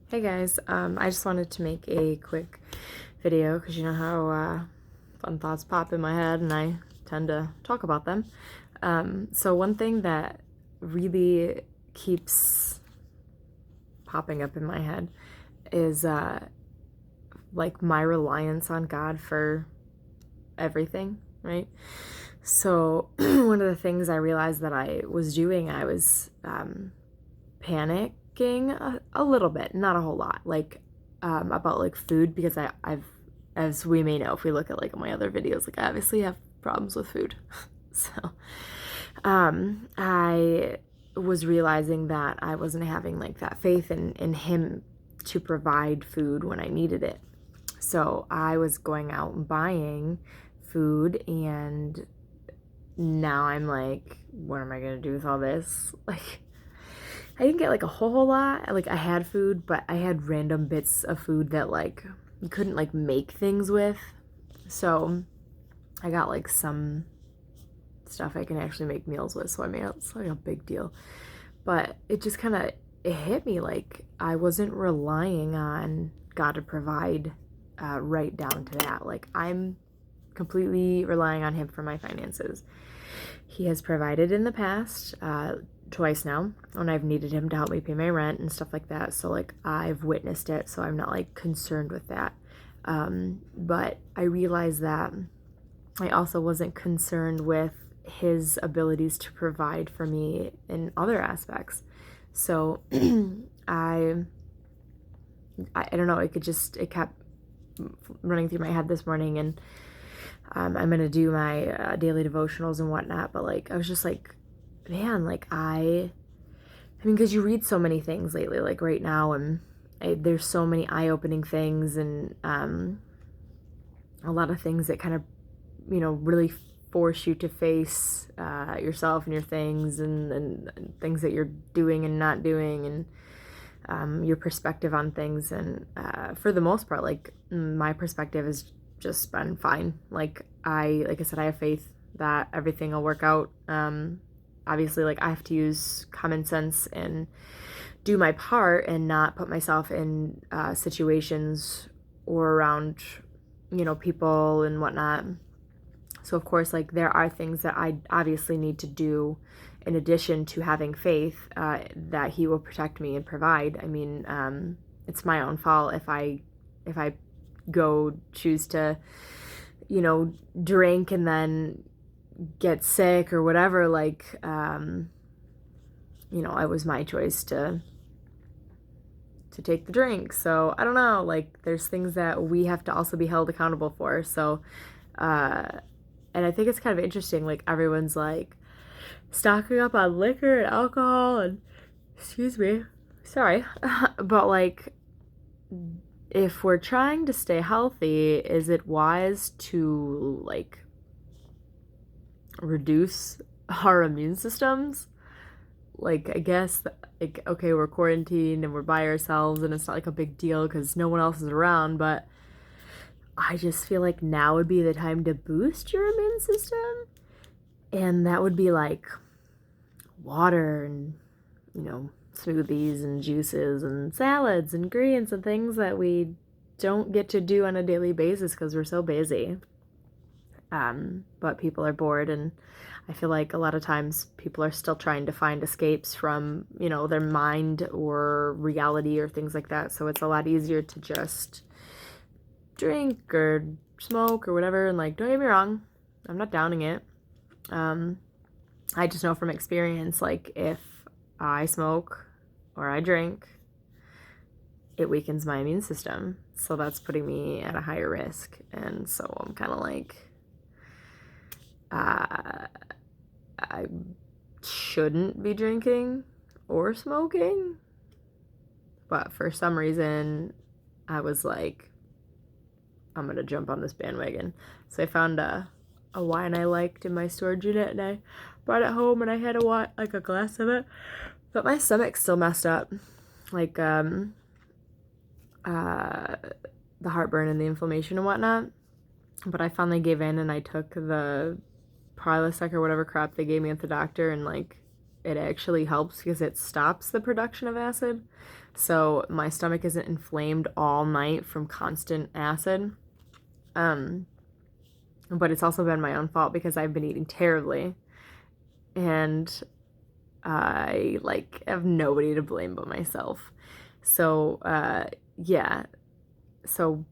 Hey guys, I just wanted to make a quick video because you know how fun thoughts pop in my head and I tend to talk about them. So one thing that really keeps popping up in my head is like my reliance on God for everything, right? So one of the things I realized that I was doing, I was panicking a little bit, not a whole lot, like about like food because I've, as we may know, if we look at like my other videos, like I obviously have problems with food. So I was realizing that I wasn't having like that faith in him to provide food when I needed it. So I was going out and buying food, and now I'm like, what am I gonna do with all this? Like, I didn't get like a whole lot. Like, I had food, but I had random bits of food that like you couldn't like make things with. So I got like some stuff I can actually make meals with. So I mean, it's like a big deal. But it just kind of it hit me like I wasn't relying on God to provide right down to that. Like, I'm completely relying on him for my finances. He has provided in the past, twice now, when I've needed him to help me pay my rent and stuff like that. So like I've witnessed it, so I'm not like concerned with that. But I realized that I also wasn't concerned with his abilities to provide for me in other aspects. So I I don't know, it kept running through my head this morning, and I'm gonna do my daily devotionals and whatnot, but like I was just like, man, like I mean, because you read so many things lately, like right now, and there's so many eye-opening things, and a lot of things that kind of, really force you to face yourself and your things, and things that you're doing and not doing, and your perspective on things. And for the most part, like my perspective has just been fine. Like I said, I have faith that everything will work out. Obviously, like I have to use common sense and do my part and not put myself in situations or around, people and whatnot. So of course, like there are things that I obviously need to do in addition to having faith that he will protect me and provide. I mean, it's my own fault if I go choose to, drink and then get sick or whatever. Like, it was my choice to take the drink. So I don't know. Like, there's things that we have to also be held accountable for. So, and I think it's kind of interesting. Like everyone's like stocking up on liquor and alcohol and excuse me, sorry, but like if we're trying to stay healthy, is it wise to like reduce our immune systems? Like, I guess, like, okay, we're quarantined and we're by ourselves and it's not like a big deal because no one else is around, but I just feel like now would be the time to boost your immune system. And that would be like water and, smoothies and juices and salads and greens and things that we don't get to do on a daily basis because we're so busy. But people are bored, and I feel like a lot of times people are still trying to find escapes from, their mind or reality or things like that. So it's a lot easier to just drink or smoke or whatever. And like, don't get me wrong, I'm not downing it. I just know from experience, like if I smoke or I drink, it weakens my immune system. So that's putting me at a higher risk. And so I'm kind of like, I shouldn't be drinking or smoking. But for some reason, I was like, I'm going to jump on this bandwagon. So I found a wine I liked in my storage unit, and I brought it home, and I had a glass of it. But my stomach's still messed up. Like, the heartburn and the inflammation and whatnot. But I finally gave in, and I took the Prilosec or whatever crap they gave me at the doctor, and like it actually helps because it stops the production of acid. So my stomach isn't inflamed all night from constant acid. But it's also been my own fault because I've been eating terribly. And I like have nobody to blame but myself. So yeah. So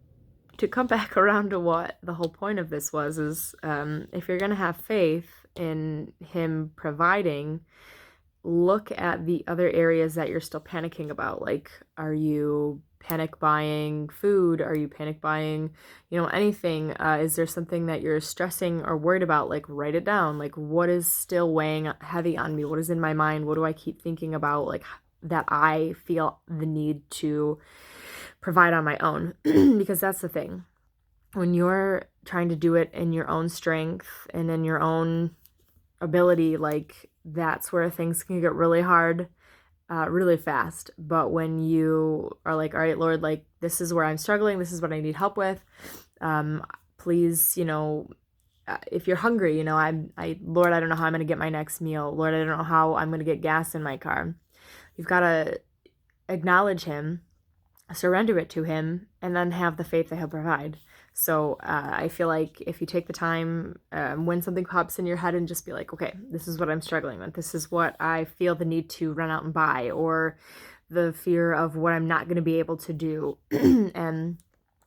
to come back around to what the whole point of this was is if you're gonna have faith in him providing, look at the other areas that you're still panicking about. Like, are you panic buying food? Are you panic buying, anything? Is there something that you're stressing or worried about? Like, write it down. Like, what is still weighing heavy on me? What is in my mind? What do I keep thinking about? Like, that I feel the need to provide on my own. Because that's the thing. When you're trying to do it in your own strength and in your own ability, like, that's where things can get really hard really fast. But when you are like, all right, Lord, like, this is where I'm struggling, this is what I need help with, please, if you're hungry, Lord, I don't know how I'm going to get my next meal. Lord, I don't know how I'm going to get gas in my car. You've got to acknowledge him, surrender it to him, and then have the faith that he'll provide. So I feel like if you take the time when something pops in your head and just be like, okay, this is what I'm struggling with. This is what I feel the need to run out and buy, or the fear of what I'm not going to be able to do. And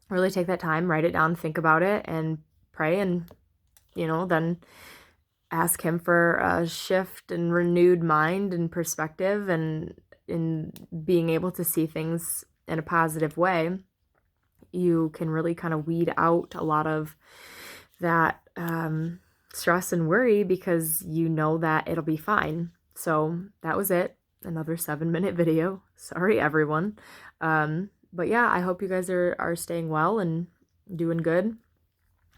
really take that time, write it down, think about it, and pray, and, then ask him for a shift and renewed mind and perspective, and in being able to see things in a positive way. You can really kind of weed out a lot of that stress and worry, because you know that it'll be fine. So that was it. Another 7-minute video. Sorry, everyone. But yeah, I hope you guys are staying well and doing good.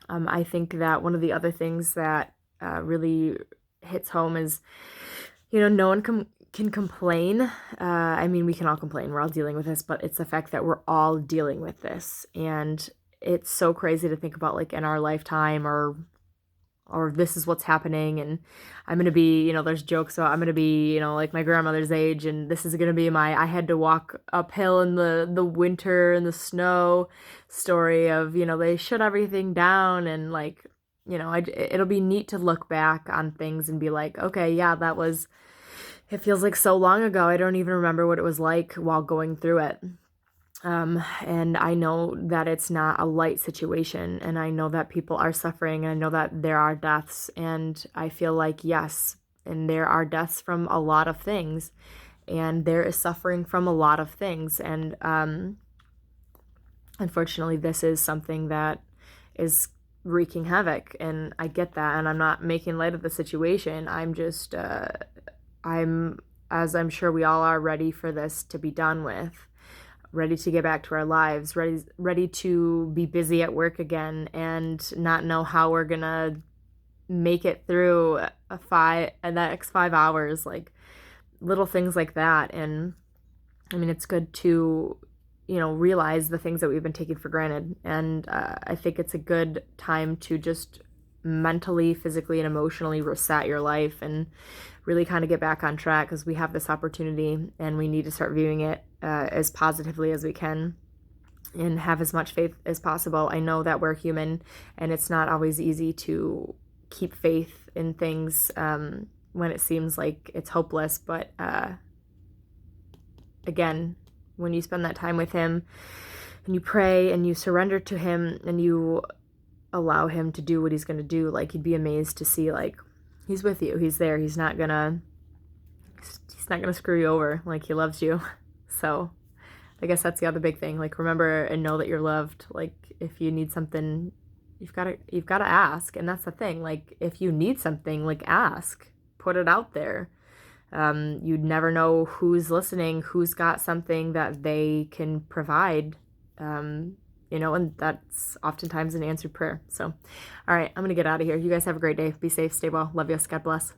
I think that one of the other things that really hits home is, no one can complain. I mean, we can all complain. We're all dealing with this, but it's the fact that we're all dealing with this. And it's so crazy to think about, like, in our lifetime, or this is what's happening, and I'm going to be, there's jokes about I'm going to be, like my grandmother's age, and this is going to be I had to walk uphill in the winter and the snow story of, they shut everything down, and like, it'll be neat to look back on things and be like, okay, yeah, it feels like so long ago. I don't even remember what it was like while going through it. And I know that it's not a light situation, and I know that people are suffering, and I know that there are deaths, and I feel like, yes, and there are deaths from a lot of things, and there is suffering from a lot of things, and unfortunately, this is something that is wreaking havoc, and I get that, and I'm not making light of the situation. I'm just, as I'm sure we all are, ready for this to be done with, ready to get back to our lives, ready to be busy at work again, and not know how we're gonna make it through the next 5 hours, like little things like that. And I mean, it's good to, realize the things that we've been taking for granted. And I think it's a good time to just mentally, physically, and emotionally reset your life and really kind of get back on track, because we have this opportunity and we need to start viewing it as positively as we can and have as much faith as possible. I know that we're human, and it's not always easy to keep faith in things when it seems like it's hopeless, but again, when you spend that time with him and you pray and you surrender to him and you allow him to do what he's going to do, like, you'd be amazed to see, like, he's with you, he's there, he's not gonna screw you over, like, he loves you. So I guess that's the other big thing, like, remember and know that you're loved. Like, if you need something, you've got to ask. And that's the thing, like, if you need something, like, ask, put it out there. You'd never know who's listening, who's got something that they can provide, and that's oftentimes an answered prayer. So, all right, I'm going to get out of here. You guys have a great day. Be safe, stay well. Love you. God bless.